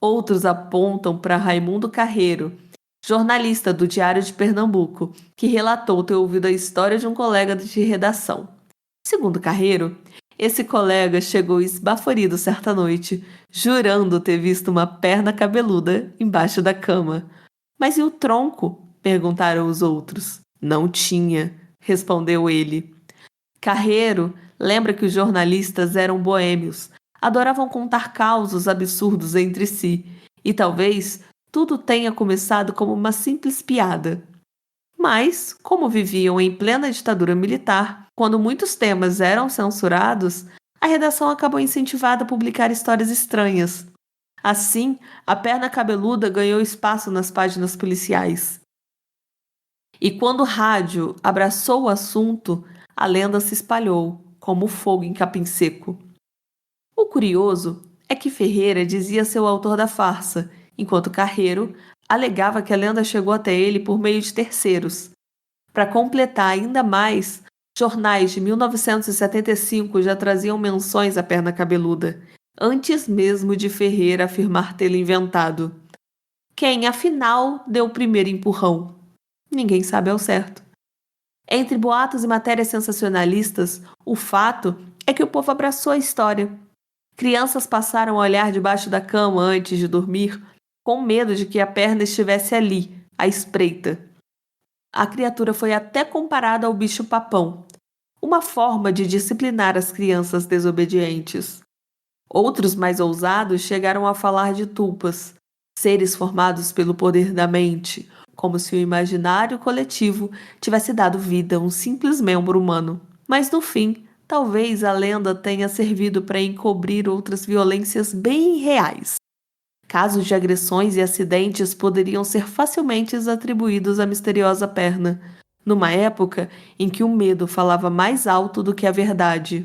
Outros apontam para Raimundo Carreiro, jornalista do Diário de Pernambuco, que relatou ter ouvido a história de um colega de redação. Segundo Carreiro, esse colega chegou esbaforido certa noite, jurando ter visto uma perna cabeluda embaixo da cama. Mas e o tronco? Perguntaram os outros. Não tinha, respondeu ele. Carreiro lembra que os jornalistas eram boêmios, adoravam contar causos absurdos entre si, e talvez tudo tenha começado como uma simples piada. Mas, como viviam em plena ditadura militar, quando muitos temas eram censurados, a redação acabou incentivada a publicar histórias estranhas. Assim, a perna cabeluda ganhou espaço nas páginas policiais. E quando o rádio abraçou o assunto, a lenda se espalhou, como fogo em capim seco. O curioso é que Ferreira dizia ser o autor da farsa, enquanto Carreiro alegava que a lenda chegou até ele por meio de terceiros. Para completar ainda mais, jornais de 1975 já traziam menções à perna cabeluda, antes mesmo de Ferreira afirmar tê-la inventado. Quem, afinal, deu o primeiro empurrão? Ninguém sabe ao certo. Entre boatos e matérias sensacionalistas, o fato é que o povo abraçou a história. Crianças passaram a olhar debaixo da cama antes de dormir, com medo de que a perna estivesse ali, à espreita. A criatura foi até comparada ao bicho-papão, uma forma de disciplinar as crianças desobedientes. Outros mais ousados chegaram a falar de tulpas, seres formados pelo poder da mente, como se o imaginário coletivo tivesse dado vida a um simples membro humano. Mas no fim, talvez a lenda tenha servido para encobrir outras violências bem reais. Casos de agressões e acidentes poderiam ser facilmente atribuídos à misteriosa perna, numa época em que o medo falava mais alto do que a verdade.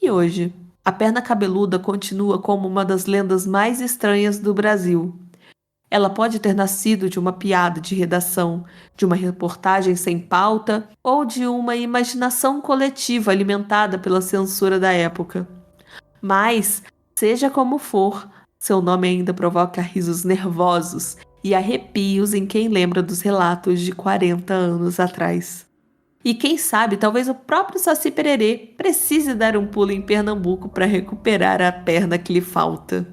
E hoje, a perna cabeluda continua como uma das lendas mais estranhas do Brasil. Ela pode ter nascido de uma piada de redação, de uma reportagem sem pauta ou de uma imaginação coletiva alimentada pela censura da época. Mas, seja como for, seu nome ainda provoca risos nervosos e arrepios em quem lembra dos relatos de 40 anos atrás. E quem sabe, talvez o próprio Saci Pererê precise dar um pulo em Pernambuco para recuperar a perna que lhe falta.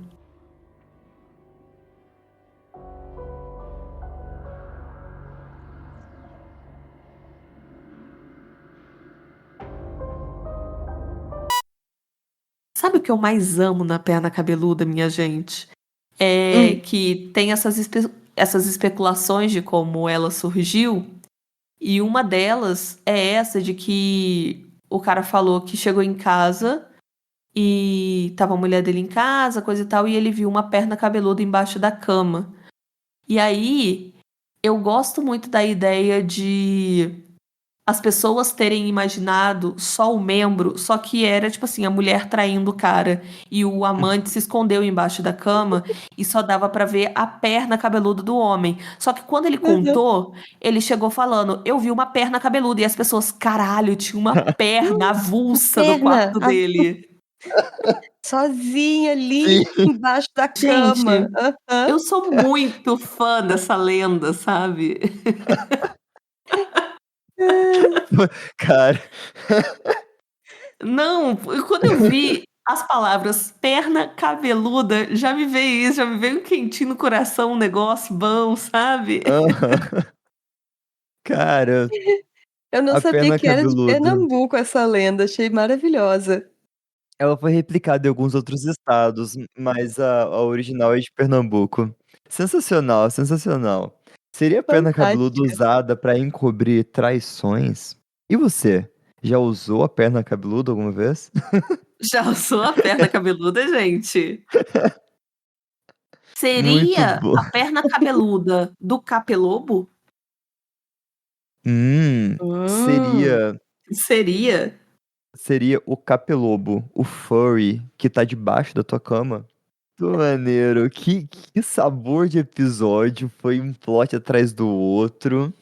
Sabe o que eu mais amo na perna cabeluda, minha gente? É que tem essas especulações de como ela surgiu, e uma delas é essa de que o cara falou que chegou em casa e tava a mulher dele em casa, coisa e tal, e ele viu uma perna cabeluda embaixo da cama. E aí, eu gosto muito da ideia de as pessoas terem imaginado só o membro, só que era, tipo assim, a mulher traindo o cara e o amante se escondeu embaixo da cama e só dava pra ver a perna cabeluda do homem. Só que quando ele contou, ele chegou falando, eu vi uma perna cabeluda, e as pessoas, caralho, tinha uma perna avulsa no Perna quarto dele. sozinha ali Sim. embaixo da Gente, cama. Aham. eu sou muito fã dessa lenda, sabe? Cara, Não, quando eu vi as palavras perna cabeluda, já me veio isso, já me veio um quentinho no coração, um negócio bom, sabe? aham. Cara, Eu não a sabia perna que era de cabeluda, Pernambuco essa lenda, achei maravilhosa. ela foi replicada em alguns outros estados, mas a original é de Pernambuco. Sensacional, sensacional. Seria a perna cabeluda Fantástica. usada pra encobrir traições? E você? Já usou a perna cabeluda alguma vez? Já usou a perna cabeluda, gente? Muito Seria bom. a perna cabeluda do Capelobo? Hum. Seria Seria? seria o capelobo, o furry que tá debaixo da tua cama. Muito maneiro. Que sabor de episódio. Foi um plot atrás do outro.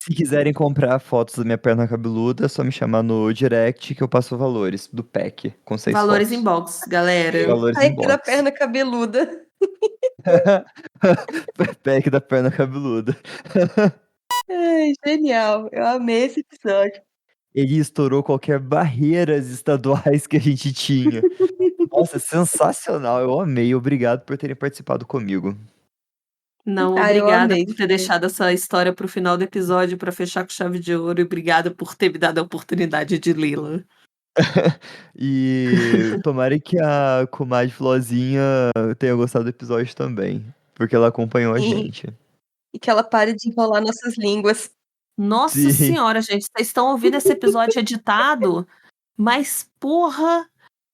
Se quiserem comprar fotos da minha perna cabeluda, é só me chamar no direct que eu passo valores do pack com 6 Valores fotos. inbox, galera. Valores Ai, em que da box. perna cabeluda. Pack da perna cabeluda. Ai, genial. Eu amei esse episódio. Ele estourou qualquer barreiras estaduais que a gente tinha. Nossa, sensacional. Eu amei. Obrigado por terem participado comigo. Não, Ah, eu obrigada amei por ter também. deixado essa história para o final do episódio para fechar com chave de ouro e obrigada por ter me dado a oportunidade de lê-la. E tomara que a comadre Flozinha tenha gostado do episódio também, porque ela acompanhou a Sim. gente. E que ela pare de enrolar nossas línguas. Nossa Sim. senhora, gente, vocês estão ouvindo esse episódio editado, mas porra,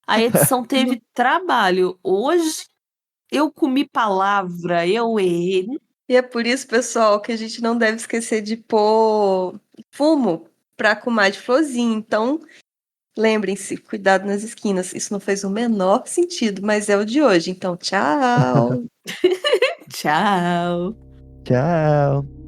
a edição teve trabalho. Hoje eu comi palavra, eu errei. E é por isso, pessoal, que a gente não deve esquecer de pôr fumo pra comadre florzinha. Então, lembrem-se, cuidado nas esquinas. Isso não fez o menor sentido, mas é o de hoje. Então, tchau! Tchau. Tchau.